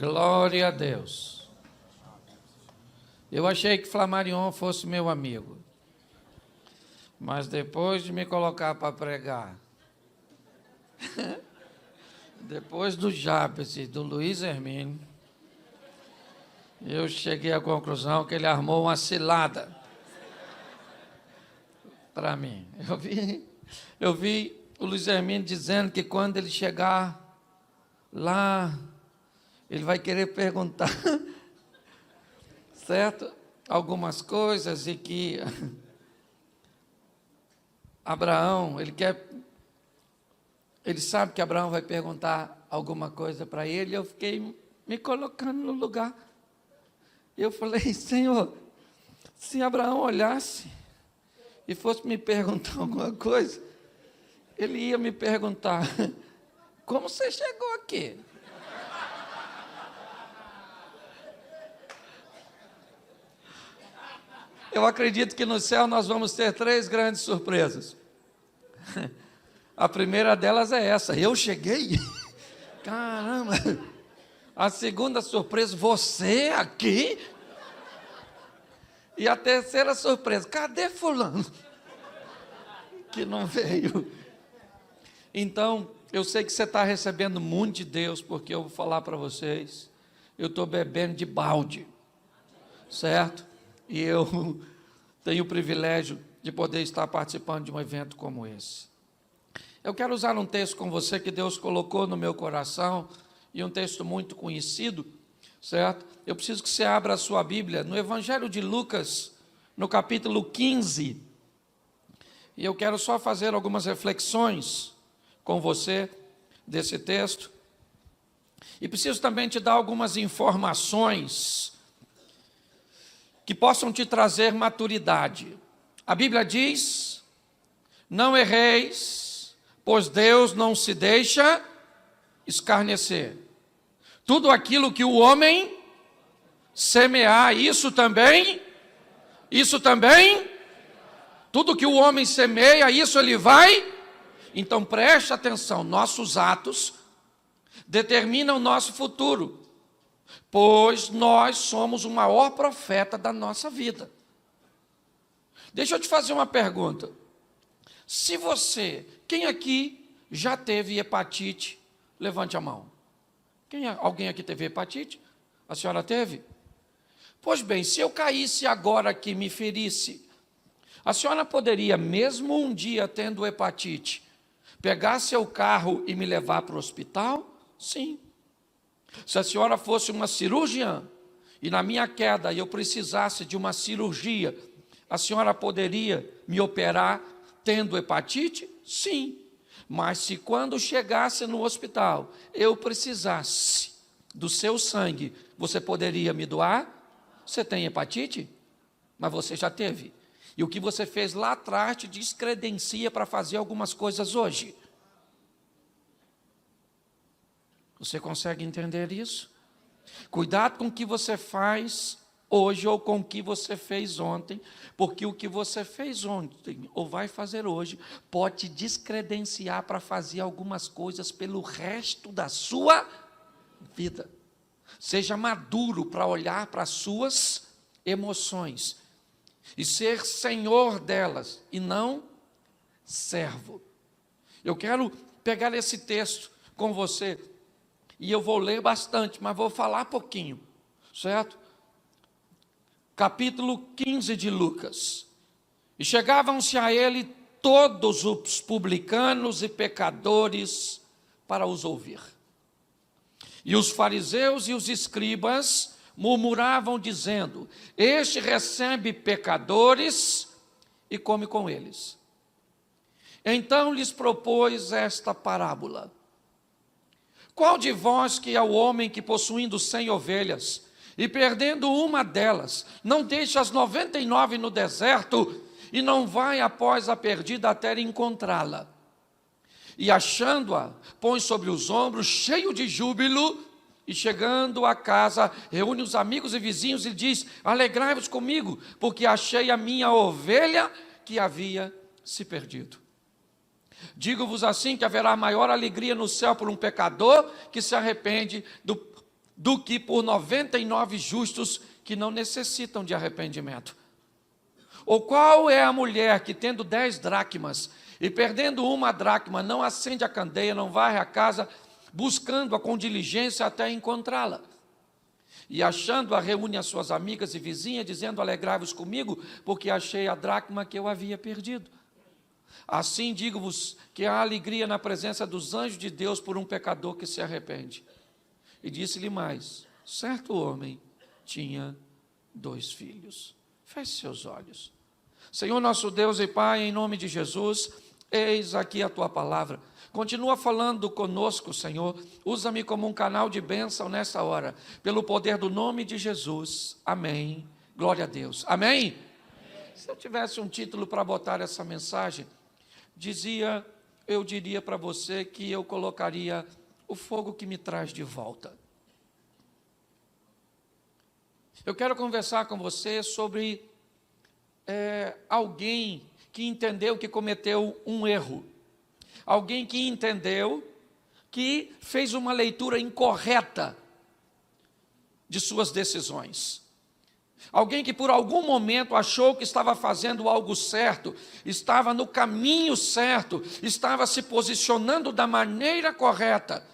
Glória a Deus. Eu achei que Flamarion fosse meu amigo, mas depois de me colocar para pregar, depois do Jabes e do Luiz Hermínio, eu cheguei à conclusão que ele armou uma cilada para mim. Eu vi o Luiz Hermínio dizendo que quando ele chegar lá, ele vai querer perguntar, certo? Algumas coisas, e que Abraão, ele sabe que Abraão vai perguntar alguma coisa para ele. Eu fiquei me colocando no lugar. Eu falei: Senhor, se Abraão olhasse e fosse me perguntar alguma coisa, ele ia me perguntar: como você chegou aqui? Eu acredito que no céu nós vamos ter 3 grandes surpresas. A primeira delas é essa: eu cheguei? Caramba! A segunda surpresa: você aqui? E a terceira surpresa: cadê fulano? Que não veio. Então, eu sei que você está recebendo muito de Deus, porque eu vou falar para vocês, eu estou bebendo de balde, certo? E eu tenho o privilégio de poder estar participando de um evento como esse. Eu quero usar um texto com você que Deus colocou no meu coração, e um texto muito conhecido, certo? Eu preciso que você abra a sua Bíblia no Evangelho de Lucas, no capítulo 15, e eu quero só fazer algumas reflexões com você desse texto, e preciso também te dar algumas informações que possam te trazer maturidade. A Bíblia diz: não erreis, pois Deus não se deixa escarnecer. Tudo aquilo que o homem semear, isso também, tudo que o homem semeia, isso ele vai. Então preste atenção, nossos atos determinam o nosso futuro, pois nós somos o maior profeta da nossa vida. Deixa eu te fazer uma pergunta. Quem aqui já teve hepatite? Levante a mão. Alguém aqui teve hepatite? A senhora teve? Pois bem, se eu caísse agora aqui e me ferisse, a senhora poderia, mesmo um dia tendo hepatite, pegar seu carro e me levar para o hospital? Sim. Se a senhora fosse uma cirurgiã e na minha queda eu precisasse de uma cirurgia, a senhora poderia me operar tendo hepatite? Sim. Mas se quando chegasse no hospital eu precisasse do seu sangue, você poderia me doar? Você tem hepatite? Mas você já teve. E o que você fez lá atrás te descredencia para fazer algumas coisas hoje. Você consegue entender isso? Cuidado com o que você faz hoje ou com o que você fez ontem, porque o que você fez ontem ou vai fazer hoje pode te descredenciar para fazer algumas coisas pelo resto da sua vida. Seja maduro para olhar para as suas emoções e ser senhor delas e não servo. Eu quero pegar esse texto com você e eu vou ler bastante, mas vou falar pouquinho, certo? Capítulo 15 de Lucas. E chegavam-se a ele todos os publicanos e pecadores para os ouvir. E os fariseus e os escribas murmuravam dizendo: este recebe pecadores e come com eles. Então lhes propôs esta parábola: qual de vós que é o homem que, possuindo 100 ovelhas, e perdendo uma delas, não deixa as 99 no deserto, e não vai após a perdida até encontrá-la? E achando-a, põe sobre os ombros, cheio de júbilo, e chegando a casa, reúne os amigos e vizinhos e diz: alegrai-vos comigo, porque achei a minha ovelha que havia se perdido. Digo-vos assim, que haverá maior alegria no céu por um pecador que se arrepende do do que por 99 justos que não necessitam de arrependimento? Ou qual é a mulher que, tendo 10 dracmas e perdendo uma dracma, não acende a candeia, não varre a casa, buscando-a com diligência até encontrá-la? E achando-a, reúne as suas amigas e vizinhas, dizendo: alegrai-vos comigo, porque achei a dracma que eu havia perdido. Assim digo-vos que há alegria na presença dos anjos de Deus por um pecador que se arrepende. E disse-lhe mais: certo homem tinha 2 filhos. Feche seus olhos. Senhor nosso Deus e Pai, em nome de Jesus, eis aqui a Tua palavra. Continua falando conosco, Senhor. Usa-me como um canal de bênção nessa hora, pelo poder do nome de Jesus. Amém. Glória a Deus. Amém? Amém. Se eu tivesse um título para botar essa mensagem, eu diria para você que eu colocaria: o fogo que me traz de volta. Eu quero conversar com você sobre alguém que entendeu que cometeu um erro. Alguém que entendeu que fez uma leitura incorreta de suas decisões. Alguém que por algum momento achou que estava fazendo algo certo, estava no caminho certo, estava se posicionando da maneira correta.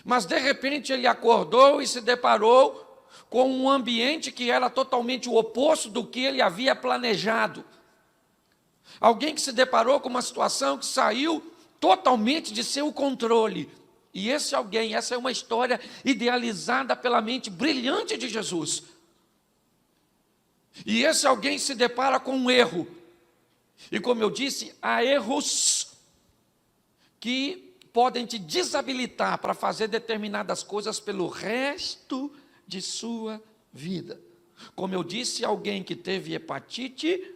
Mas de repente ele acordou e se deparou com um ambiente que era totalmente o oposto do que ele havia planejado. Alguém que se deparou com uma situação que saiu totalmente de seu controle. E esse alguém, essa é uma história idealizada pela mente brilhante de Jesus. E esse alguém se depara com um erro. E como eu disse, há erros que podem te desabilitar para fazer determinadas coisas pelo resto de sua vida. Como eu disse, alguém que teve hepatite,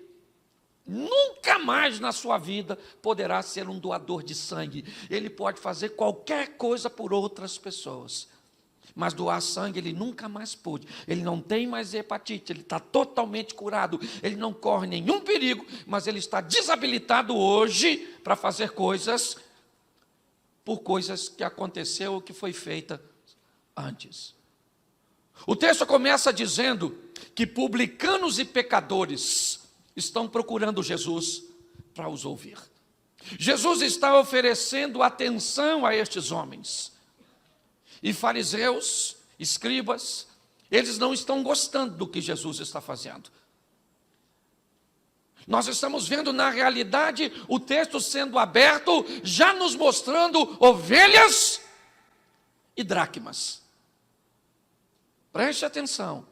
nunca mais na sua vida poderá ser um doador de sangue. Ele pode fazer qualquer coisa por outras pessoas, mas doar sangue ele nunca mais pôde. Ele não tem mais hepatite, ele está totalmente curado, ele não corre nenhum perigo, mas ele está desabilitado hoje para fazer coisas por coisas que aconteceu ou que foi feita antes. O texto começa dizendo que publicanos e pecadores estão procurando Jesus para os ouvir. Jesus está oferecendo atenção a estes homens. E fariseus, escribas, eles não estão gostando do que Jesus está fazendo. Nós estamos vendo na realidade o texto sendo aberto, já nos mostrando ovelhas e dracmas. Preste atenção.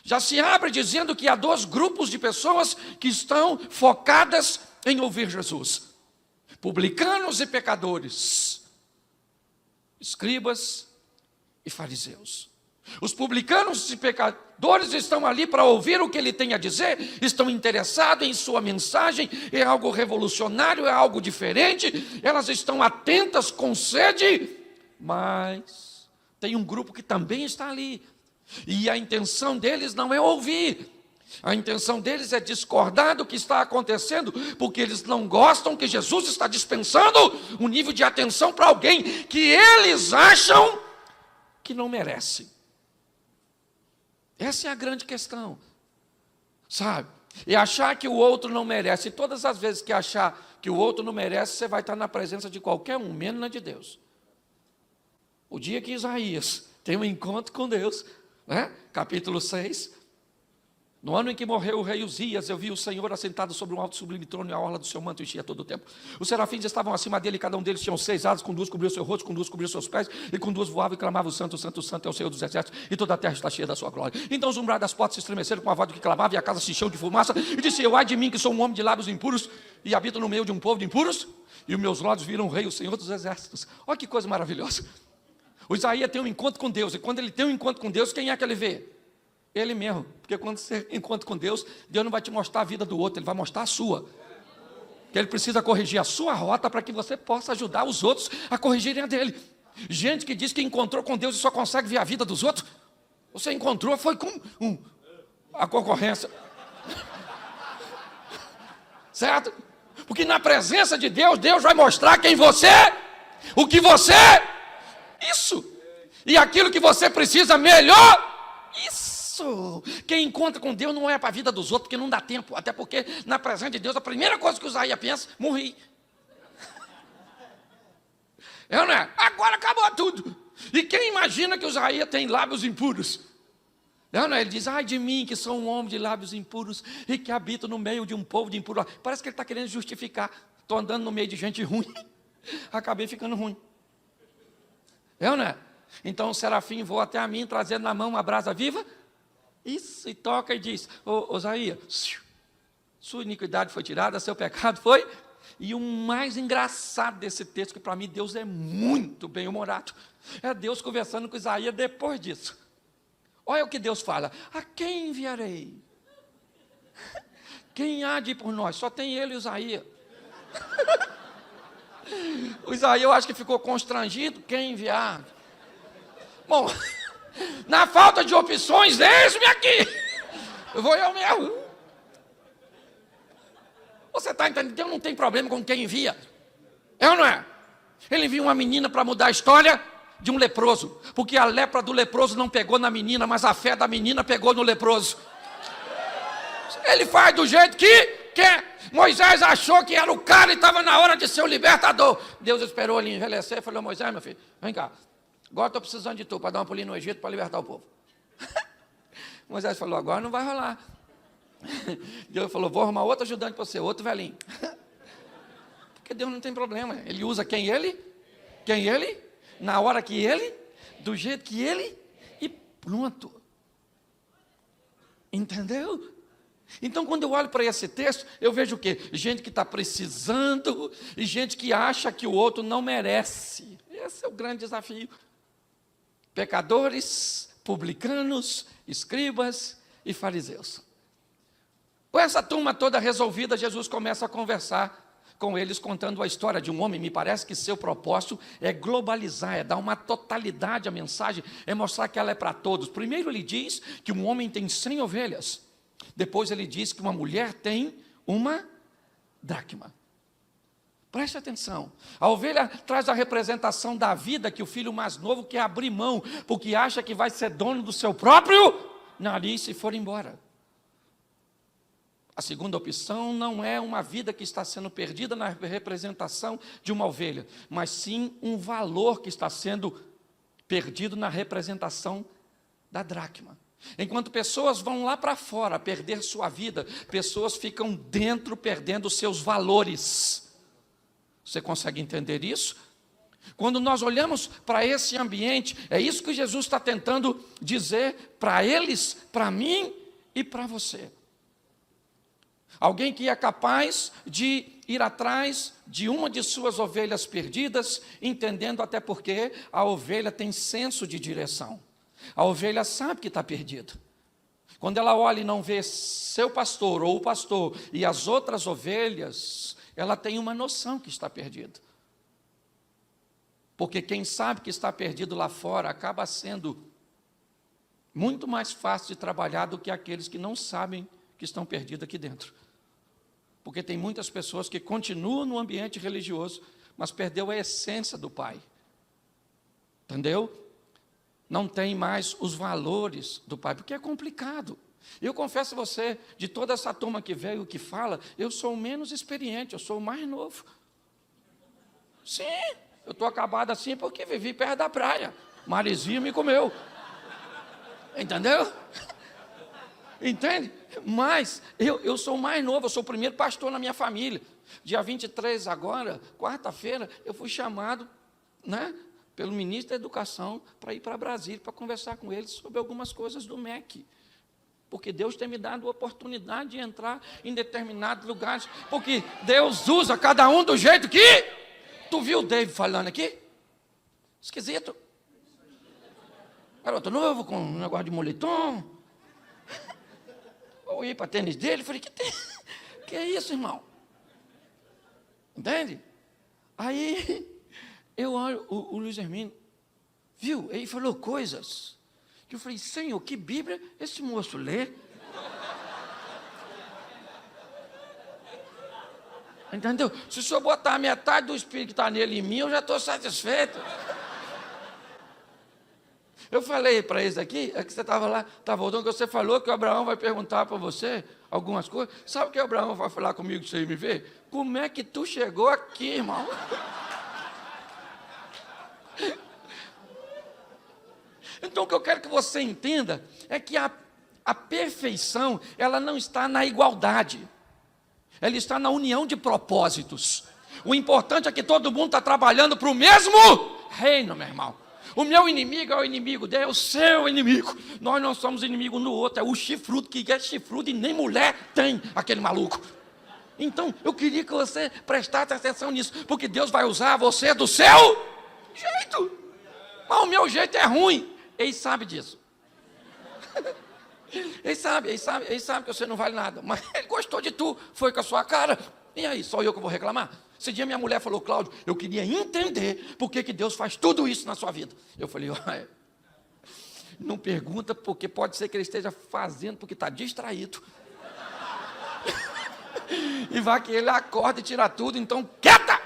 Já se abre dizendo que há 2 grupos de pessoas que estão focadas em ouvir Jesus: publicanos e pecadores, escribas e fariseus. Os publicanos e pecadores estão ali para ouvir o que ele tem a dizer, estão interessados em sua mensagem, é algo revolucionário, é algo diferente, elas estão atentas com sede, mas tem um grupo que também está ali. E a intenção deles não é ouvir, a intenção deles é discordar do que está acontecendo, porque eles não gostam que Jesus está dispensando um nível de atenção para alguém que eles acham que não merece. Essa é a grande questão, sabe? E achar que o outro não merece. E todas as vezes que achar que o outro não merece, você vai estar na presença de qualquer um, menos na de Deus. O dia que Isaías tem um encontro com Deus, capítulo 6, no ano em que morreu o rei Uzias, eu vi o Senhor assentado sobre um alto sublime trono, e a orla do seu manto enchia todo o tempo. Os serafins estavam acima dele, cada um deles tinha 6 asas, com 2 cobriu seu rosto, com 2 cobriu seus pés, e com 2 voava e clamava: o santo, santo, santo é o Senhor dos exércitos, e toda a terra está cheia da sua glória. Então os umbrais das portas se estremeceram com a voz do que clamava, e a casa se encheu de fumaça, e disse eu: ai de mim, que sou um homem de lábios impuros, e habito no meio de um povo de impuros, e os meus olhos viram o rei, o Senhor dos exércitos. Olha que coisa maravilhosa. O Isaías tem um encontro com Deus, e quando ele tem um encontro com Deus, quem é que ele vê? Ele mesmo, porque quando você encontra com Deus, Deus não vai te mostrar a vida do outro, Ele vai mostrar a sua. Que Ele precisa corrigir a sua rota para que você possa ajudar os outros a corrigirem a dele. Gente que diz que encontrou com Deus e só consegue ver a vida dos outros, você encontrou, foi com a concorrência. Certo? Porque na presença de Deus, Deus vai mostrar quem você é, o que você é. Isso. E aquilo que você precisa melhor, isso. Quem encontra com Deus não é para a vida dos outros, porque não dá tempo. Até porque, na presença de Deus, a primeira coisa que o Isaías pensa, morri. Eu não é? Agora acabou tudo. E quem imagina que o Isaías tem lábios impuros? Não, ele diz, ai de mim que sou um homem de lábios impuros e que habito no meio de um povo de impuro. Parece que ele está querendo justificar. Estou andando no meio de gente ruim, acabei ficando ruim. Não é? Então o serafim voa até a mim, trazendo na mão uma brasa viva. Isso, e toca e diz, ô Isaías, sua iniquidade foi tirada, seu pecado foi. E o mais engraçado desse texto, que para mim Deus é muito bem-humorado, é Deus conversando com Isaías depois disso. Olha o que Deus fala, a quem enviarei? Quem há de ir por nós? Só tem ele e Isaías. O Isaías eu acho que ficou constrangido, quem enviar? Bom, na falta de opções, eis-me aqui. Eu vou eu mesmo. Você está entendendo? Deus não tem problema com quem envia. É ou não é? Ele envia uma menina para mudar a história de um leproso, porque a lepra do leproso não pegou na menina, mas a fé da menina pegou no leproso. Ele faz do jeito que quer. Moisés achou que era o cara e estava na hora de ser o libertador. Deus esperou ele envelhecer e falou, Moisés, meu filho, vem cá, agora estou precisando de tu para dar uma pulinha no Egito para libertar o povo. Moisés falou, agora não vai rolar. Deus falou, vou arrumar outro ajudante para você, outro velhinho. Porque Deus não tem problema, ele usa quem ele, na hora que ele, do jeito que ele, e pronto. Entendeu? Então, quando eu olho para esse texto, eu vejo o quê? Gente que está precisando e gente que acha que o outro não merece. Esse é o grande desafio. Pecadores, publicanos, escribas e fariseus. Com essa turma toda resolvida, Jesus começa a conversar com eles, contando a história de um homem. Me parece que seu propósito é globalizar, é dar uma totalidade à mensagem, é mostrar que ela é para todos. Primeiro ele diz que um homem tem 100 ovelhas. Depois ele diz que uma mulher tem uma dracma. Preste atenção. A ovelha traz a representação da vida que o filho mais novo quer abrir mão, porque acha que vai ser dono do seu próprio nariz se for embora. A segunda opção não é uma vida que está sendo perdida na representação de uma ovelha, mas sim um valor que está sendo perdido na representação da dracma. Enquanto pessoas vão lá para fora perder sua vida, pessoas ficam dentro perdendo seus valores. Você consegue entender isso? Quando nós olhamos para esse ambiente, é isso que Jesus está tentando dizer para eles, para mim e para você. Alguém que é capaz de ir atrás de uma de suas ovelhas perdidas, entendendo até porque a ovelha tem senso de direção. A ovelha sabe que está perdida. Quando ela olha e não vê seu pastor ou o pastor e as outras ovelhas, ela tem uma noção que está perdida. Porque quem sabe que está perdido lá fora acaba sendo muito mais fácil de trabalhar do que aqueles que não sabem que estão perdidos aqui dentro. Porque tem muitas pessoas que continuam no ambiente religioso, mas perdeu a essência do Pai. Entendeu? Não tem mais os valores do Pai, porque é complicado. Eu confesso a você, de toda essa turma que veio, que fala, eu sou o menos experiente, eu sou o mais novo. Sim, eu estou acabado assim porque vivi perto da praia. Marizinho me comeu. Entendeu? Entende? Mas eu sou o mais novo, eu sou o primeiro pastor na minha família. Dia 23 agora, quarta-feira, eu fui chamado, pelo ministro da Educação para ir para Brasília, para conversar com eles sobre algumas coisas do MEC. Porque Deus tem me dado a oportunidade de entrar em determinados lugares, porque Deus usa cada um do jeito que... Tu viu o David falando aqui? Esquisito. Garoto novo, com um negócio de moletom. Eu ia para tênis dele, falei, que é isso, irmão? Entende? Aí... eu olho o Luiz Hermínio, viu? Ele falou coisas que eu falei, Senhor, que Bíblia esse moço lê? Entendeu? Se o senhor botar metade do Espírito que está nele em mim, eu já estou satisfeito. Eu falei para eles aqui, é que você estava lá, estava voltando, que você falou que o Abraão vai perguntar para você algumas coisas. Sabe o que o Abraão vai falar comigo, você me vê? Como é que tu chegou aqui, irmão? Então, o que eu quero que você entenda é que a perfeição, ela não está na igualdade. Ela está na união de propósitos. O importante é que todo mundo está trabalhando para o mesmo reino, meu irmão. O meu inimigo é o inimigo dele, é o seu inimigo. Nós não somos inimigo um do outro, é o chifrudo que é chifrudo e nem mulher tem, aquele maluco. Então, eu queria que você prestasse atenção nisso, porque Deus vai usar você do seu jeito. Mas o meu jeito é ruim. Ele sabe disso. Ele sabe que você não vale nada, mas ele gostou de tu, foi com a sua cara. E aí, só eu que vou reclamar? Esse dia minha mulher falou, Cláudio, eu queria entender por que Deus faz tudo isso na sua vida. Eu falei, olha, não pergunta, porque pode ser que ele esteja fazendo porque está distraído. E vai que ele acorda e tira tudo, então quieta!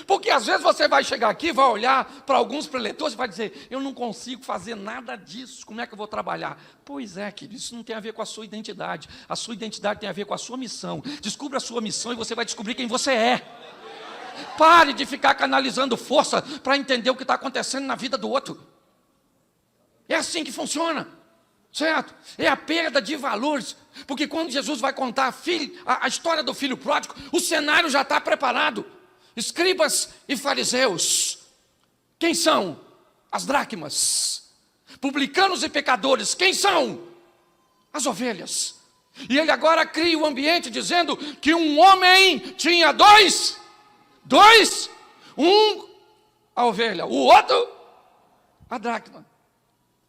Porque às vezes você vai chegar aqui, vai olhar para alguns preletores e vai dizer, eu não consigo fazer nada disso, como é que eu vou trabalhar? Pois é, querido, isso não tem a ver com a sua identidade. A sua identidade tem a ver com a sua missão. Descubra a sua missão e você vai descobrir quem você é. Pare de ficar canalizando força para entender o que está acontecendo na vida do outro. É assim que funciona, certo? É a perda de valores. Porque quando Jesus vai contar a história do filho pródigo, o cenário já está preparado. Escribas e fariseus, quem são? As dracmas. Publicanos e pecadores, quem são? As ovelhas. E ele agora cria o ambiente dizendo que um homem tinha dois, um a ovelha, o outro a dracma,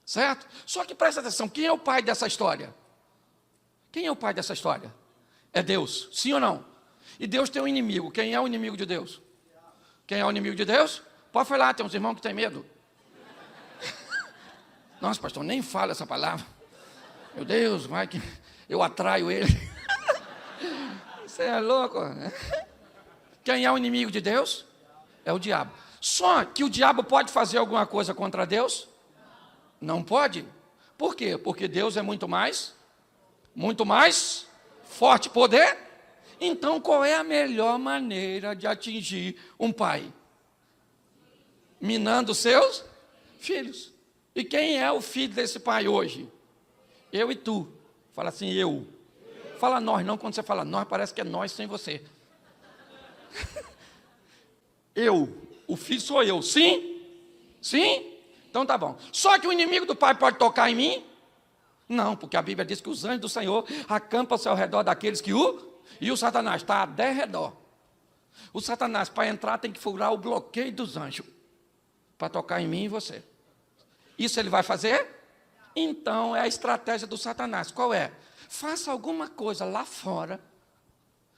certo? Só que presta atenção, quem é o pai dessa história? Quem é o pai dessa história? É Deus, sim ou não? E Deus tem um inimigo. Quem é o inimigo de Deus? Quem é o inimigo de Deus? Pode falar, tem uns irmãos que têm medo. Nossa, pastor, nem fala essa palavra. Meu Deus, vai que eu atraio ele. Você é louco? Quem é o inimigo de Deus? É o diabo. Só que o diabo pode fazer alguma coisa contra Deus? Não pode. Por quê? Porque Deus é muito mais forte. Poder? Então, qual é a melhor maneira de atingir um pai? Minando seus filhos. E quem é o filho desse pai hoje? Eu e tu. Fala assim, eu. Fala nós, não, quando você fala nós, parece que é nós sem você. Eu. O filho sou eu. Sim? Sim? Então tá bom. Só que o inimigo do pai pode tocar em mim? Não, porque a Bíblia diz que os anjos do Senhor acampam-se ao redor daqueles que o... E o Satanás está a derredor. O Satanás, para entrar, tem que furar o bloqueio dos anjos, para tocar em mim e você. Isso ele vai fazer? Então, é a estratégia do Satanás. Qual é? Faça alguma coisa lá fora,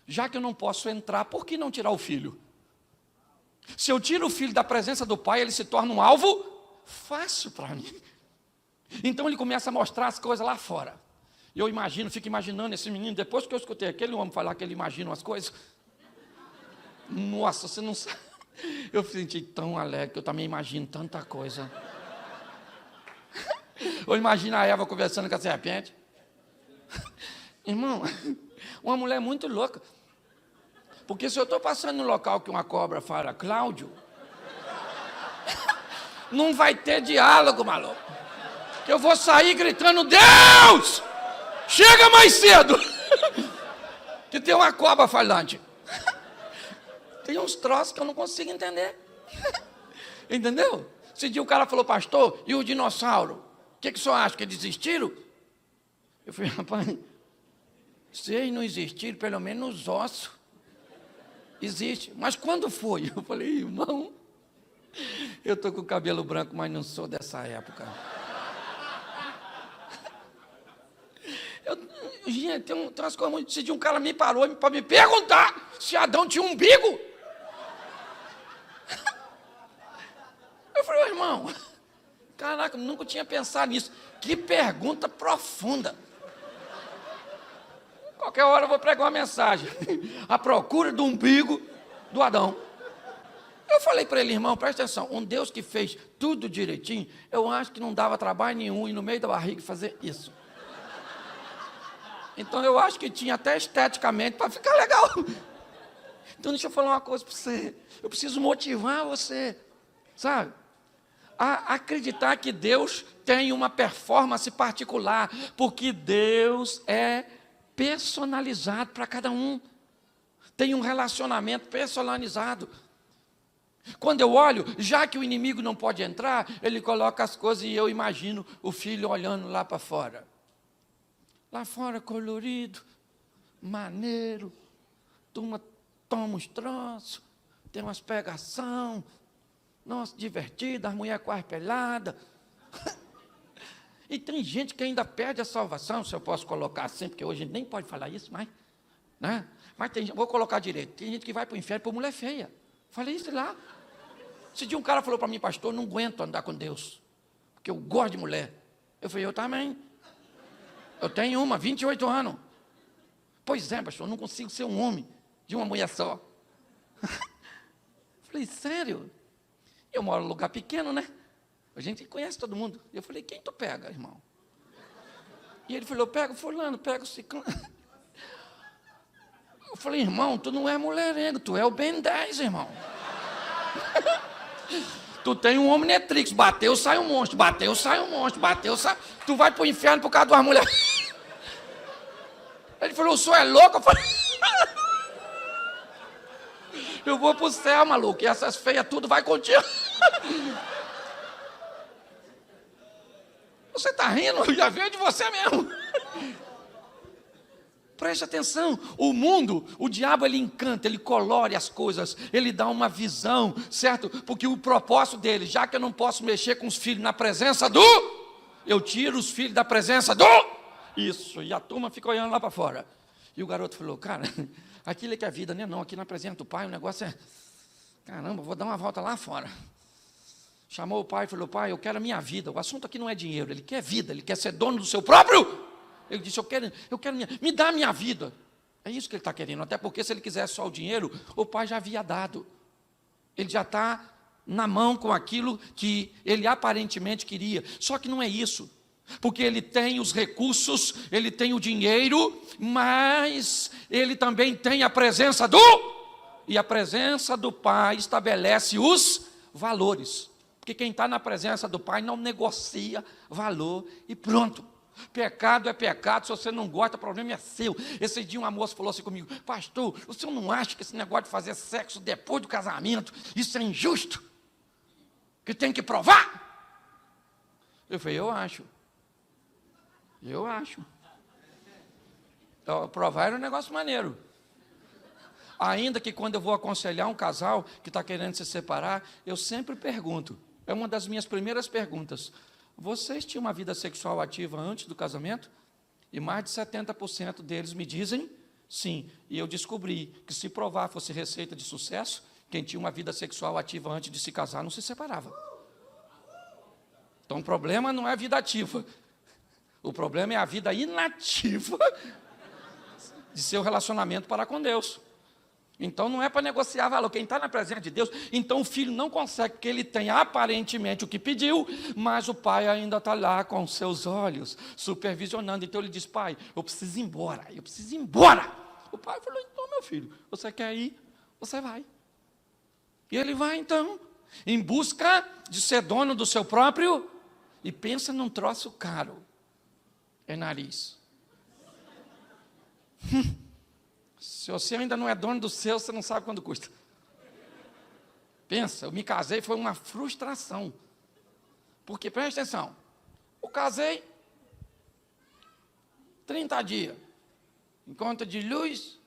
já que eu não posso entrar, por que não tirar o filho? Se eu tiro o filho da presença do pai, ele se torna um alvo fácil para mim. Então, ele começa a mostrar as coisas lá fora. Eu imagino, fico imaginando esse menino, depois que eu escutei aquele homem falar que ele imagina umas coisas, nossa, você não sabe, eu me senti tão alegre, que eu também imagino tanta coisa. Eu imagino a Eva conversando com a serpente. Irmão, uma mulher muito louca, porque se eu estou passando no local que uma cobra fala, Cláudio, não vai ter diálogo, maluco, que eu vou sair gritando, Deus! Chega mais cedo, que tem uma cobra falante. Tem uns troços que eu não consigo entender. Entendeu? Esse dia o cara falou, pastor, e o dinossauro? O que o senhor acha, que eles existiram? Eu falei, rapaz, se eles não existiram, pelo menos os ossos existem. Mas quando foi? Eu falei, irmão, eu estou com o cabelo branco, mas não sou dessa época. Gente, tem umas coisas muito... Esse dia um cara me parou para me perguntar se Adão tinha um umbigo. Eu falei, oh, irmão, caraca, nunca tinha pensado nisso. Que pergunta profunda. Qualquer hora eu vou pregar uma mensagem. A procura do umbigo do Adão. Eu falei para ele, irmão, presta atenção, um Deus que fez tudo direitinho, eu acho que não dava trabalho nenhum ir no meio da barriga fazer isso. Então eu acho que tinha até esteticamente para ficar legal. Então deixa eu falar uma coisa para você. Eu preciso motivar você, sabe? A acreditar que Deus tem uma performance particular, porque Deus é personalizado para cada um. Tem um relacionamento personalizado. Quando eu olho, já que o inimigo não pode entrar, ele coloca as coisas e eu imagino o filho olhando lá para fora. Lá fora colorido, maneiro, turma toma uns troços, tem umas pegação, nossa, divertida, as mulheres quase peladas. E tem gente que ainda perde a salvação, se eu posso colocar assim, porque hoje a gente nem pode falar isso mais, né? Mas tem, vou colocar direito, tem gente que vai para o inferno por mulher feia. Falei isso lá. Esse dia um cara falou para mim, pastor, não aguento andar com Deus, porque eu gosto de mulher. Eu falei, eu também. Eu tenho 28 anos. Pois é, pastor, eu não consigo ser um homem de uma mulher só. Falei, sério? Eu moro num lugar pequeno, né? A gente conhece todo mundo. Eu falei, quem tu pega, irmão? E ele falou, pega o fulano, pega o ciclano. Eu falei, irmão, tu não é mulherengo, tu é o Ben 10, irmão. Tu tem um Omnitrix, bateu, sai um monstro, bateu, sai um monstro, bateu, sai... Tu vai pro inferno por causa de uma mulher. Ele falou, o senhor é louco? Eu falei, eu vou pro céu, maluco, e essas feias tudo vai contigo. Você está rindo? Eu já veio de você mesmo. Preste atenção, o mundo, o diabo, ele encanta, ele colore as coisas, ele dá uma visão, certo? Porque o propósito dele, já que eu não posso mexer com os filhos na presença do... Eu tiro os filhos da presença do... Isso, e a turma fica olhando lá para fora. E o garoto falou, cara, aquilo é que é a vida, né? Não, aqui na presença do pai o negócio é... Caramba, vou dar uma volta lá fora. Chamou o pai e falou, pai, eu quero a minha vida. O assunto aqui não é dinheiro, ele quer vida, ele quer ser dono do seu próprio... Ele disse, eu quero me dá a minha vida. É isso que ele está querendo, até porque se ele quisesse só o dinheiro, o pai já havia dado. Ele já está na mão com aquilo que ele aparentemente queria. Só que não é isso, porque ele tem os recursos, ele tem o dinheiro, mas ele também tem a presença do... E a presença do pai estabelece os valores. Porque quem está na presença do pai não negocia valor e pronto. Pecado é pecado, se você não gosta, o problema é seu. Esse dia uma moça falou assim comigo, pastor, o senhor não acha que esse negócio de fazer sexo depois do casamento, isso é injusto? Que tem que provar? Eu falei, eu acho. Então, provar era um negócio maneiro. Ainda que quando eu vou aconselhar um casal que está querendo se separar, eu sempre pergunto, é uma das minhas primeiras perguntas, vocês tinham uma vida sexual ativa antes do casamento? E mais de 70% deles me dizem sim. E eu descobri que se provar fosse receita de sucesso, quem tinha uma vida sexual ativa antes de se casar não se separava. Então o problema não é a vida ativa. O problema é a vida inativa de seu relacionamento para com Deus. Então não é para negociar valor, quem está na presença de Deus, então o filho não consegue, porque ele tem aparentemente o que pediu, mas o pai ainda está lá com seus olhos, supervisionando, então ele diz, pai, eu preciso ir embora. O pai falou, então meu filho, você quer ir, você vai. E ele vai então, em busca de ser dono do seu próprio, e pensa num troço caro, é nariz. Se você ainda não é dono do seu, você não sabe quanto custa. Pensa, eu me casei, foi uma frustração. Porque, presta atenção, eu casei 30 dias, em conta de luz,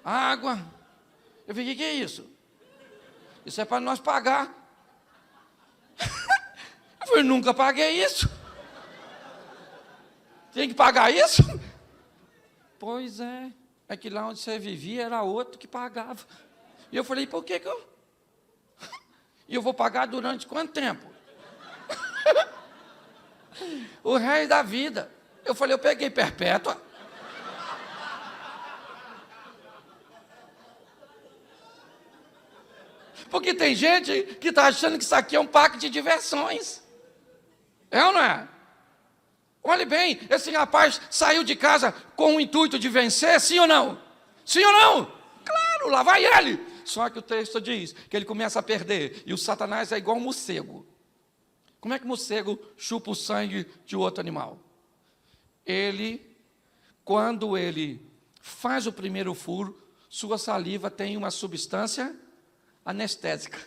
água. Eu falei, o que é isso? Isso é para nós pagar. Eu falei, nunca paguei isso. Tem que pagar isso? Pois é. É que lá onde você vivia era outro que pagava. E eu falei, por que eu... E eu vou pagar durante quanto tempo? O resto da vida. Eu falei, eu peguei perpétua. Porque tem gente que está achando que isso aqui é um parque de diversões. É ou não é? Olhe bem, esse rapaz saiu de casa com o intuito de vencer, sim ou não? Sim ou não? Claro, lá vai ele. Só que o texto diz que ele começa a perder. E o Satanás é igual um morcego. Como é que o morcego chupa o sangue de outro animal? Quando ele faz o primeiro furo, sua saliva tem uma substância anestésica,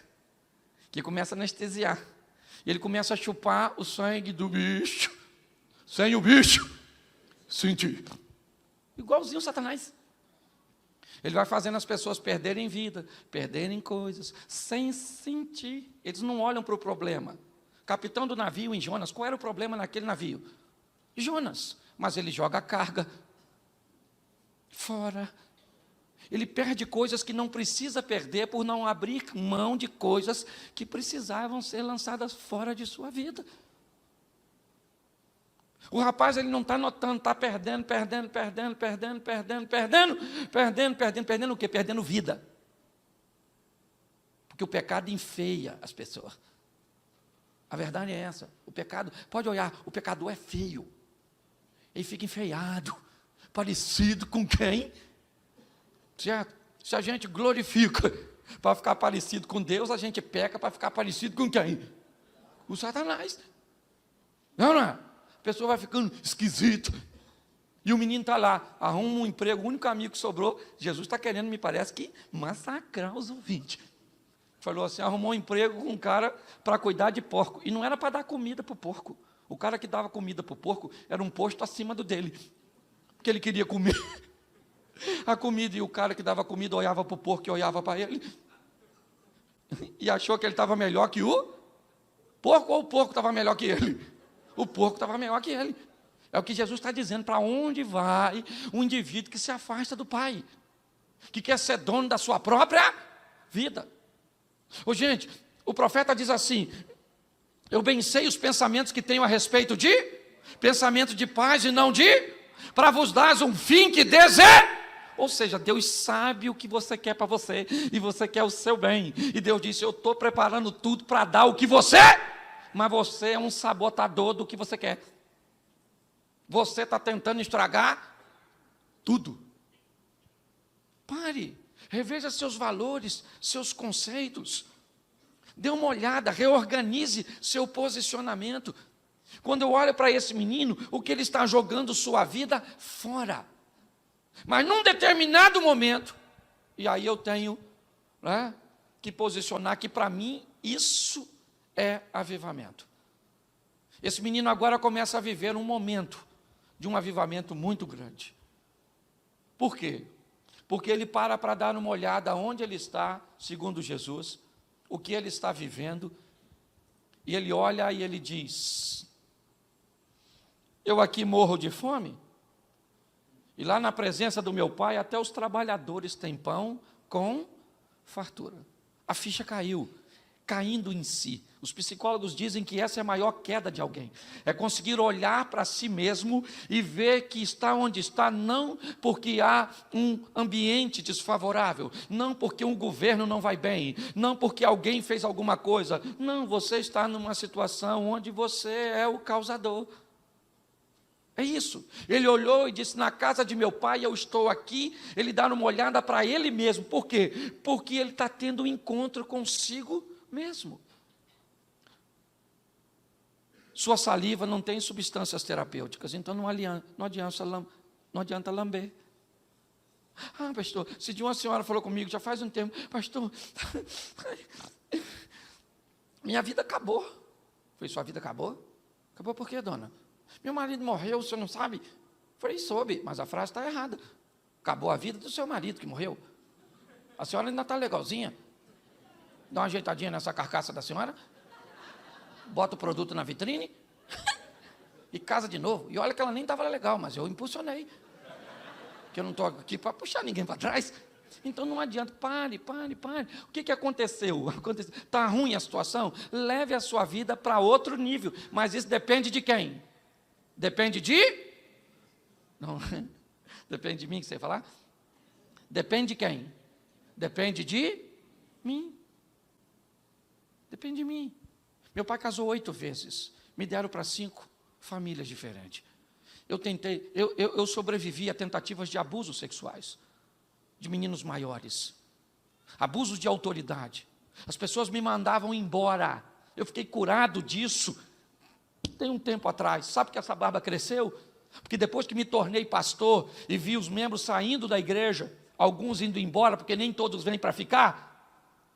que começa a anestesiar. E ele começa a chupar o sangue do bicho, sem o bicho sentir. Igualzinho o Satanás. Ele vai fazendo as pessoas perderem vida, perderem coisas, sem sentir. Eles não olham para o problema. Capitão do navio em Jonas, qual era o problema naquele navio? Jonas. Mas ele joga a carga fora. Ele perde coisas que não precisa perder por não abrir mão de coisas que precisavam ser lançadas fora de sua vida. O rapaz, ele não está notando, está perdendo o quê? Perdendo vida. Porque o pecado enfeia as pessoas. A verdade é essa. O pecado, pode olhar, o pecador é feio. Ele fica enfeiado, parecido com quem? Certo? Se a gente glorifica para ficar parecido com Deus, a gente peca para ficar parecido com quem? O Satanás. Não é? A pessoa vai ficando esquisita. E o menino está lá, arruma um emprego, o único amigo que sobrou. Jesus está querendo, me parece, que massacrar os ouvintes. Falou assim, arrumou um emprego com um cara para cuidar de porco. E não era para dar comida para o porco. O cara que dava comida para o porco era um posto acima do dele. Porque ele queria comer a comida, e o cara que dava comida olhava para o porco e olhava para ele. E achou que ele estava melhor que o porco, ou o porco estava melhor que ele? O porco estava melhor que ele. É o que Jesus está dizendo, para onde vai um indivíduo que se afasta do Pai, que quer ser dono da sua própria vida. Ô, gente, o profeta diz assim, eu bem sei os pensamentos que tenho a respeito de, pensamento de paz e não de, para vos dar um fim que deseja. Ou seja, Deus sabe o que você quer para você, e você quer o seu bem. E Deus disse, eu estou preparando tudo para dar o que você, mas você é um sabotador do que você quer. Você está tentando estragar tudo. Pare, reveja seus valores, seus conceitos. Dê uma olhada, reorganize seu posicionamento. Quando eu olho para esse menino, o que ele está jogando sua vida fora. Mas num determinado momento, e aí eu tenho, né, que posicionar que para mim isso é avivamento. Esse menino agora começa a viver um momento de um avivamento muito grande. Por quê? Porque ele para dar uma olhada onde ele está, segundo Jesus, o que ele está vivendo, e ele olha e ele diz, eu aqui morro de fome, e lá na presença do meu Pai, até os trabalhadores têm pão com fartura. A ficha caiu, caindo em si. Os psicólogos dizem que essa é a maior queda de alguém. É conseguir olhar para si mesmo e ver que está onde está, não porque há um ambiente desfavorável, não porque um governo não vai bem, não porque alguém fez alguma coisa. Não, você está numa situação onde você é o causador. É isso. Ele olhou e disse, na casa de meu pai eu estou aqui. Ele dá uma olhada para ele mesmo. Por quê? Porque ele está tendo um encontro consigo mesmo. Sua saliva não tem substâncias terapêuticas, então não adianta lamber. Ah, pastor, se de uma senhora falou comigo, já faz um tempo, pastor, minha vida acabou. Foi, sua vida acabou? Acabou por quê, dona? Meu marido morreu, o senhor não sabe? Falei, soube, mas a frase está errada. Acabou a vida do seu marido que morreu. A senhora ainda está legalzinha. Dá uma ajeitadinha nessa carcaça da senhora. Bota o produto na vitrine. E casa de novo. E olha que ela nem estava legal, mas eu impulsionei. Porque eu não estou aqui para puxar ninguém para trás. Então não adianta, pare. O que aconteceu? Está ruim a situação? Leve a sua vida para outro nível. Mas isso depende de quem? Depende de? Não, depende de mim que você ia falar? Depende de quem? Depende de mim. Depende de mim. Meu pai casou 8 vezes. Me deram para 5 famílias diferentes. Eu sobrevivi a tentativas de abusos sexuais, de meninos maiores, abusos de autoridade. As pessoas me mandavam embora. Eu fiquei curado disso. Tem um tempo atrás. Sabe que essa barba cresceu? Porque depois que me tornei pastor e vi os membros saindo da igreja, alguns indo embora, porque nem todos vêm para ficar,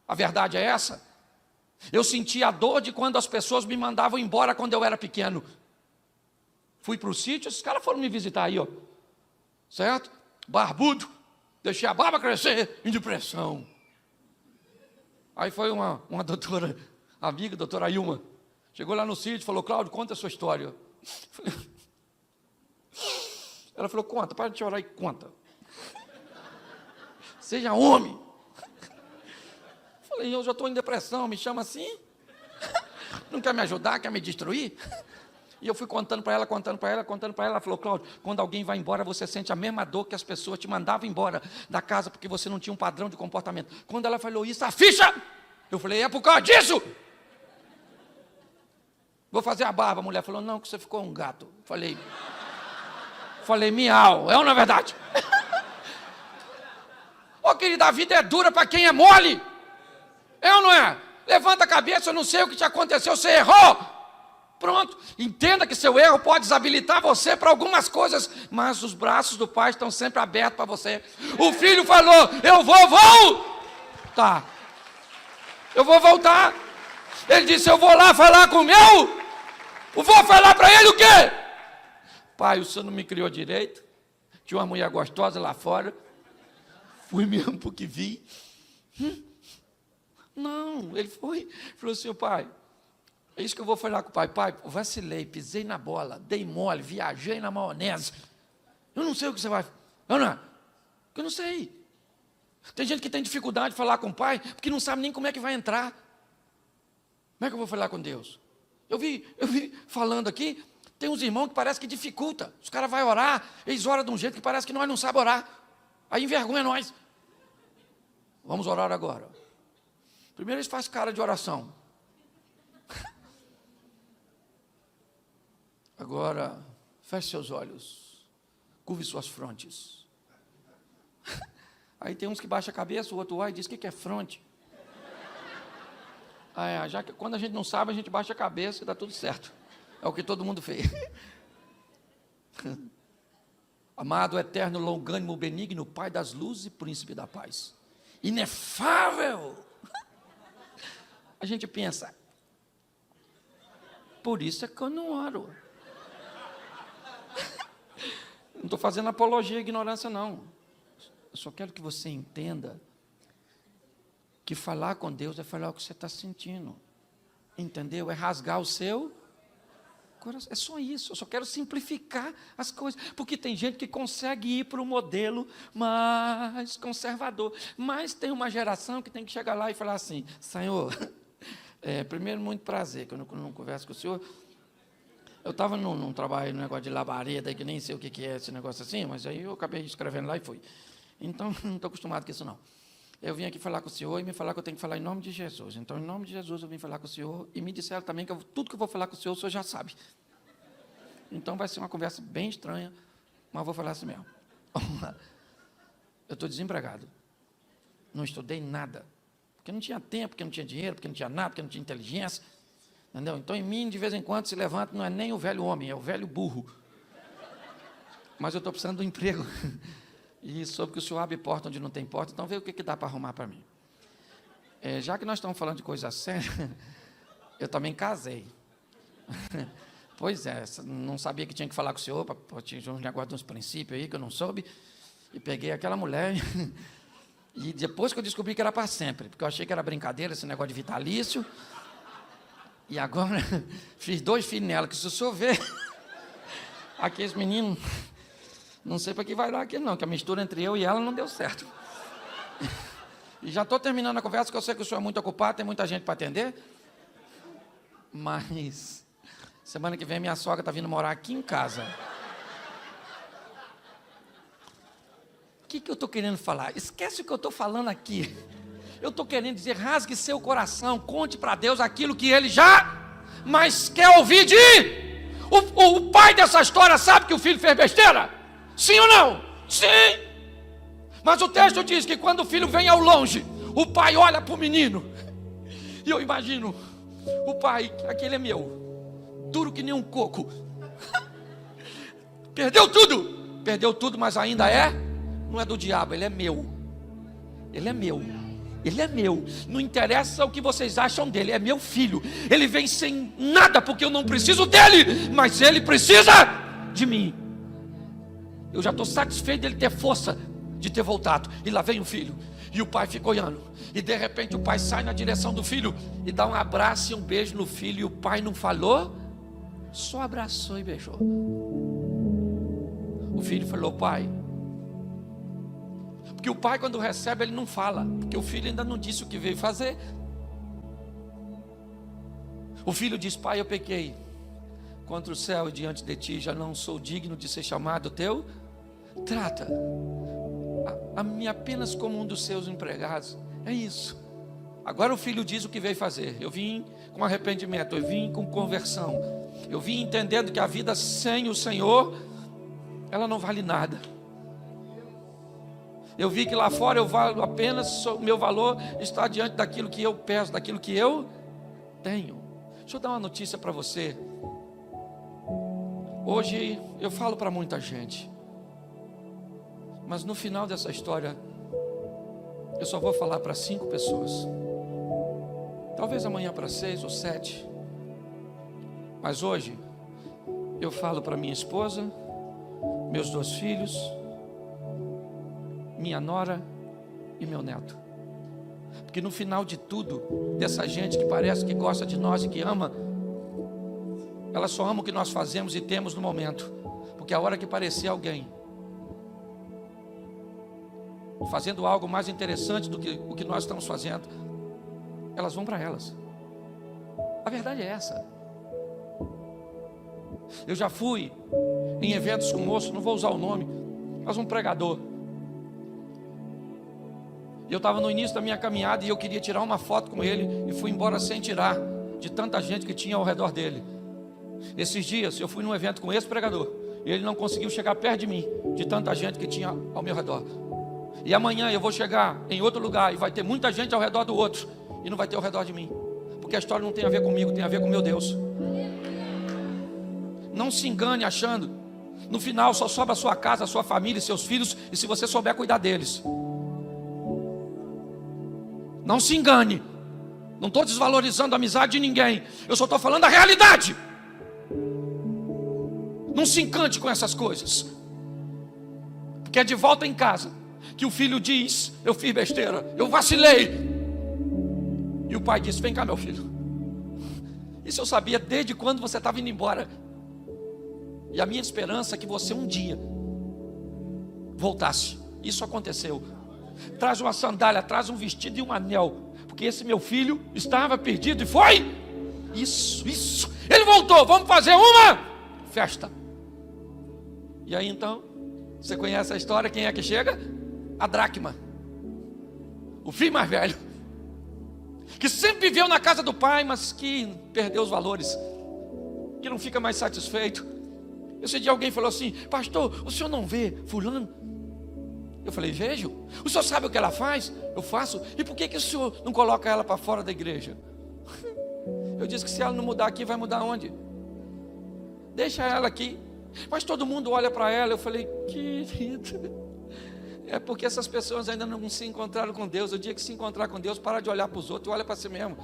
a verdade é essa. Eu senti a dor de quando as pessoas me mandavam embora quando eu era pequeno. Fui para o sítio, esses caras foram me visitar aí, ó. Certo? Barbudo, deixei a barba crescer, em depressão. Aí foi uma doutora, amiga, doutora Ilma, chegou lá no sítio e falou, Cláudio, conta a sua história. Ela falou, conta, para de chorar e conta. Seja homem. Falei, eu já estou em depressão, me chama assim? Não quer me ajudar, quer me destruir? E eu fui contando para ela. Ela falou, Cláudio, quando alguém vai embora, você sente a mesma dor que as pessoas te mandavam embora da casa, porque você não tinha um padrão de comportamento. Quando ela falou isso, a ficha! Eu falei, é por causa disso? Vou fazer a barba. A mulher falou, não, que você ficou um gato. Falei, miau, é ou não é verdade? Ô querida, a vida é dura para quem é mole. É ou não é? Levanta a cabeça, eu não sei o que te aconteceu, você errou. Pronto, entenda que seu erro pode desabilitar você para algumas coisas, mas os braços do Pai estão sempre abertos para você. O filho falou, eu vou voltar. Eu vou voltar. Ele disse, eu vou lá falar com o meu. Eu vou falar para ele o quê? Pai, o senhor não me criou direito. Tinha uma mulher gostosa lá fora. Fui mesmo porque vi. Não, ele foi. Falou assim, pai, é isso que eu vou falar com o pai. Pai, vacilei, pisei na bola, dei mole, viajei na maionese. Eu não sei o que você vai... Eu não sei. Tem gente que tem dificuldade de falar com o pai, porque não sabe nem como é que vai entrar. Como é que eu vou falar com Deus? Eu vi falando aqui, tem uns irmãos que parece que dificulta. Os caras vão orar, eles oram de um jeito que parece que nós não sabemos orar. Aí envergonha nós. Vamos orar agora. Primeiro eles fazem cara de oração. Agora, feche seus olhos, curve suas frontes. Aí tem uns que baixam a cabeça, o outro vai e diz, o que é fronte? Já que quando a gente não sabe, a gente baixa a cabeça e dá tudo certo. É o que todo mundo fez. Amado, eterno, longânimo, benigno, Pai das luzes e príncipe da paz. Inefável. A gente pensa, por isso é que eu não oro. Não estou fazendo apologia à ignorância, não. Eu só quero que você entenda que falar com Deus é falar o que você está sentindo. Entendeu? É rasgar o seu coração. É só isso. Eu só quero simplificar as coisas. Porque tem gente que consegue ir para o modelo mais conservador. Mas tem uma geração que tem que chegar lá e falar assim, Senhor, primeiro, muito prazer, que eu não converso com o senhor. Eu estava num trabalho, num negócio de labareda, que nem sei o que é esse negócio assim, mas aí eu acabei escrevendo lá e fui. Então, não estou acostumado com isso, não. Eu vim aqui falar com o senhor e me falar que eu tenho que falar em nome de Jesus. Então, em nome de Jesus, eu vim falar com o senhor e me disseram também que tudo que eu vou falar com o senhor já sabe. Então, vai ser uma conversa bem estranha, mas eu vou falar assim mesmo. Eu estou desempregado. Não estudei nada. Porque não tinha tempo, porque não tinha dinheiro, porque não tinha nada, porque não tinha inteligência. Entendeu? Então, em mim, de vez em quando, se levanta, não é nem o velho homem, é o velho burro. Mas eu estou precisando de um emprego. E soube que o senhor abre porta onde não tem porta, então vê o que dá para arrumar para mim. Já que nós estamos falando de coisa séria, eu também casei. Pois é, não sabia que tinha que falar com o senhor, tinha uns negócios, uns princípios aí que eu não soube, e peguei aquela mulher, e depois que eu descobri que era para sempre, porque eu achei que era brincadeira esse negócio de vitalício, e agora fiz 2 filhos nela, que se o senhor ver, aqueles meninos, não sei para que vai dar aquilo não, que a mistura entre eu e ela não deu certo. E já estou terminando a conversa, que eu sei que o senhor é muito ocupado, tem muita gente para atender, mas semana que vem minha sogra está vindo morar aqui em casa. O que eu estou querendo falar? Esquece o que eu estou falando aqui. Eu estou querendo dizer, rasgue seu coração, conte para Deus aquilo que Ele já, mas quer ouvir de... O pai dessa história sabe que o filho fez besteira? Sim ou não? Sim. Mas o texto diz que quando o filho vem ao longe, o pai olha para o menino. E eu imagino, o pai, aquele é meu, duro que nem um coco. Perdeu tudo, mas ainda não é do diabo, ele é meu. Ele é meu. Ele é meu, não interessa o que vocês acham dele, é meu filho. Ele vem sem nada porque eu não preciso dele, mas ele precisa de mim. Eu já estou satisfeito dele ter força de ter voltado. E lá vem o filho, e o pai fica olhando. E de repente o pai sai na direção do filho e dá um abraço e um beijo no filho. E o pai não falou, só abraçou e beijou. O filho falou: pai. Porque o pai, quando recebe, ele não fala, porque o filho ainda não disse o que veio fazer. O filho diz: pai, eu pequei contra o céu e diante de ti, já não sou digno de ser chamado teu. Trata a mim apenas como um dos seus empregados. É isso. Agora o filho diz o que veio fazer. Eu vim com arrependimento, eu vim com conversão, eu vim entendendo que a vida sem o Senhor, ela não vale nada. Eu vi que lá fora eu valo apenas, o meu valor está diante daquilo que eu peço, daquilo que eu tenho. Deixa eu dar uma notícia para você. Hoje eu falo para muita gente, mas no final dessa história eu só vou falar para 5 pessoas. Talvez amanhã para 6 ou 7. Mas hoje eu falo para minha esposa, meus 2 filhos, minha nora e meu neto. Porque no final de tudo, dessa gente que parece que gosta de nós e que ama, ela só ama o que nós fazemos e temos no momento. Porque a hora que parecer alguém fazendo algo mais interessante do que o que nós estamos fazendo, elas vão para elas. A verdade é essa. Eu já fui em eventos com moço, não vou usar o nome, mas um pregador. Eu estava no início da minha caminhada e eu queria tirar uma foto com ele e fui embora sem tirar, de tanta gente que tinha ao redor dele. Esses dias eu fui num evento com esse pregador e ele não conseguiu chegar perto de mim, de tanta gente que tinha ao meu redor. E amanhã eu vou chegar em outro lugar e vai ter muita gente ao redor do outro e não vai ter ao redor de mim, porque a história não tem a ver comigo, tem a ver com meu Deus. Não se engane achando, no final só sobra a sua casa, a sua família e seus filhos, e se você souber cuidar deles. Não se engane, não estou desvalorizando a amizade de ninguém, eu só estou falando a realidade. Não se encante com essas coisas, porque é de volta em casa que o filho diz: eu fiz besteira, eu vacilei. E o pai diz: vem cá, meu filho. Isso eu sabia desde quando você estava indo embora. E a minha esperança é que você um dia voltasse. Isso aconteceu. Traz uma sandália, traz um vestido e um anel, porque esse meu filho estava perdido e foi. Isso. Ele voltou, vamos fazer uma festa. E aí então, você conhece a história, quem é que chega? A dracma, o filho mais velho, que sempre viveu na casa do pai, mas que perdeu os valores, que não fica mais satisfeito. Esse dia alguém falou assim: pastor, o senhor não vê fulano? Eu falei: vejo. O senhor sabe o que ela faz? Eu faço. E por que o senhor não coloca ela para fora da igreja? Eu disse que se ela não mudar aqui, vai mudar onde? Deixa ela aqui. Mas todo mundo olha para ela. Eu falei: querida, é porque essas pessoas ainda não se encontraram com Deus. O dia que se encontrar com Deus, para de olhar para os outros e olha para si mesmo.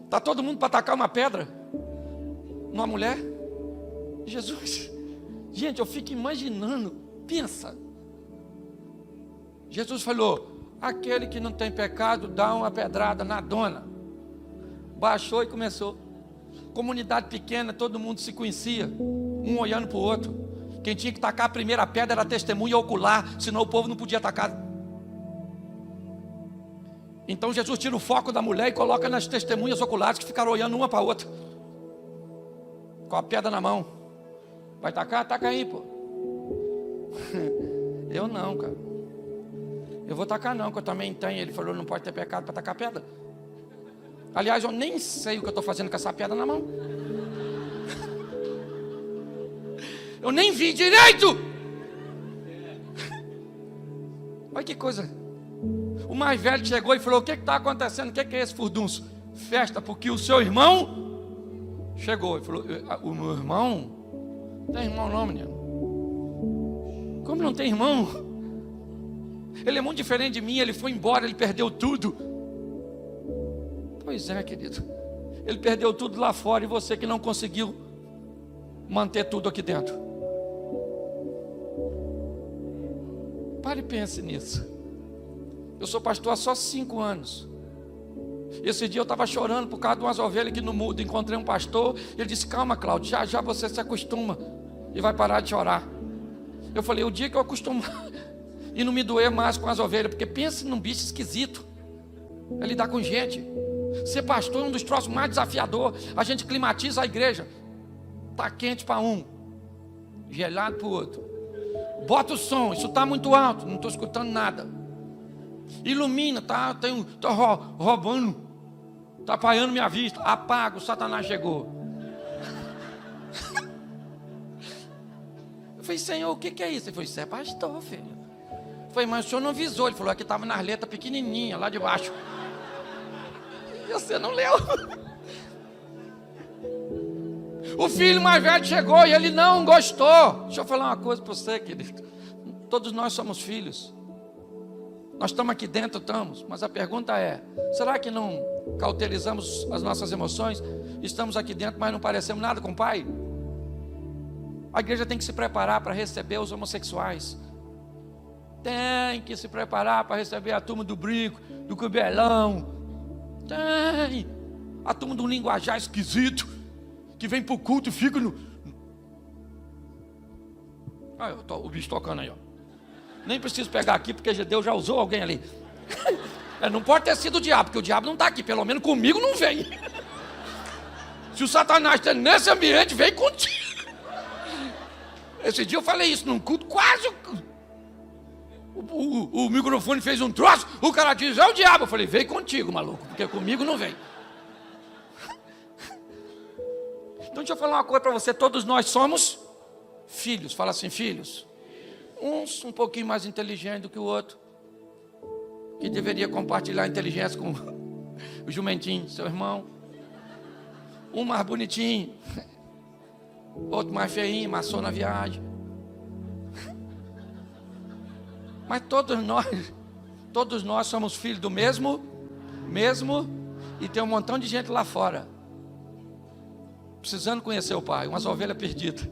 Está todo mundo para atacar uma pedra numa mulher? Jesus, gente, eu fico imaginando, pensa. Jesus falou: aquele que não tem pecado, dá uma pedrada na dona. Baixou e começou. Comunidade pequena, todo mundo se conhecia, um olhando para o outro. Quem tinha que tacar a primeira pedra era a testemunha ocular, senão o povo não podia atacar. Então Jesus tira o foco da mulher e coloca nas testemunhas oculares, que ficaram olhando uma para a outra, com a pedra na mão. Vai tacar? Taca aí, pô. Eu não, cara. Eu vou tacar não, que eu também tenho. Ele falou, não pode ter pecado para tacar pedra. Aliás, eu nem sei o que eu estou fazendo com essa pedra na mão. Eu nem vi direito. Olha que coisa. O mais velho chegou e falou, o que está acontecendo? O que é esse furdunço? Festa, porque o seu irmão chegou. Ele falou, o meu irmão? Não tem irmão não, menino. Como não tem irmão? Ele é muito diferente de mim, ele foi embora, ele perdeu tudo. Pois é, querido. Ele perdeu tudo lá fora e você que não conseguiu manter tudo aqui dentro. Pare e pense nisso. Eu sou pastor há só 5 anos. Esse dia eu estava chorando por causa de umas ovelhas aqui no mundo. Encontrei um pastor, ele disse, calma Cláudio, já já você se acostuma e vai parar de chorar. Eu falei, o dia que eu acostumar e não me doer mais com as ovelhas, porque pense num bicho esquisito, é lidar com gente. Ser pastor é um dos troços mais desafiadores. A gente climatiza a igreja. Está quente para um, gelado para o outro. Bota o som, isso está muito alto, não estou escutando nada. Ilumina, tá roubando, está apagando minha vista. Apaga, o Satanás chegou. Eu falei, Senhor, o que é isso? Ele falou, isso é pastor, filho. Eu falei, mas o senhor não avisou. Ele falou, aqui estava nas letras pequenininhas, lá de baixo. E você não leu. O filho mais velho chegou e ele não gostou. Deixa eu falar uma coisa para você, querido. Todos nós somos filhos. Nós estamos aqui dentro, estamos. Mas a pergunta é, será que não cauterizamos as nossas emoções? Estamos aqui dentro, mas não parecemos nada com o Pai? A igreja tem que se preparar para receber os homossexuais. Tem que se preparar para receber a turma do brinco, do cabelão. Tem. A turma do linguajar esquisito, que vem para o culto e fica no... o bicho tocando aí, ó. Nem preciso pegar aqui, porque Deus já usou alguém ali. Não pode ter sido o diabo, porque o diabo não está aqui. Pelo menos comigo não vem. Se o Satanás está nesse ambiente, vem contigo. Esse dia eu falei isso num culto, quase o microfone fez um troço, o cara diz, é o diabo. Eu falei, vem contigo, maluco, porque comigo não vem. Então deixa eu falar uma coisa para você, todos nós somos filhos. Fala assim, filhos. Uns um pouquinho mais inteligentes do que o outro, que deveria compartilhar a inteligência com o jumentinho, seu irmão. Um mais bonitinho, outro mais feinho, maçou na viagem. Mas todos nós somos filhos do mesmo, e tem um montão de gente lá fora, precisando conhecer o Pai, umas ovelhas perdidas.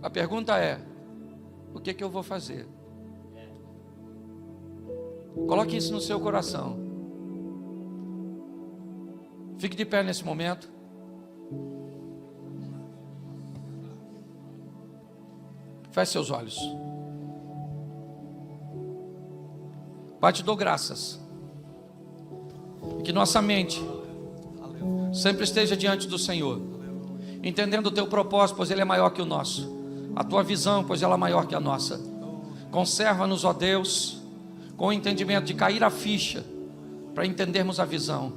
A pergunta é, o que eu vou fazer? Coloque isso no seu coração. Fique de pé nesse momento. Feche seus olhos. Pai, te dou graças. Que nossa mente sempre esteja diante do Senhor, entendendo o teu propósito, pois ele é maior que o nosso. A tua visão, pois ela é maior que a nossa. Conserva-nos, ó Deus, com o entendimento de cair a ficha, para entendermos a visão.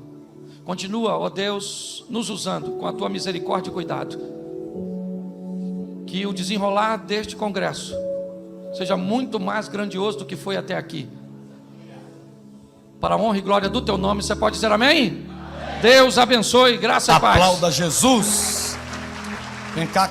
Continua, ó Deus, nos usando com a tua misericórdia e cuidado. Que o desenrolar deste congresso seja muito mais grandioso do que foi até aqui. Para a honra e glória do teu nome, você pode dizer amém? Amém. Deus abençoe, graça e paz. Aplauda Jesus. Vem cá,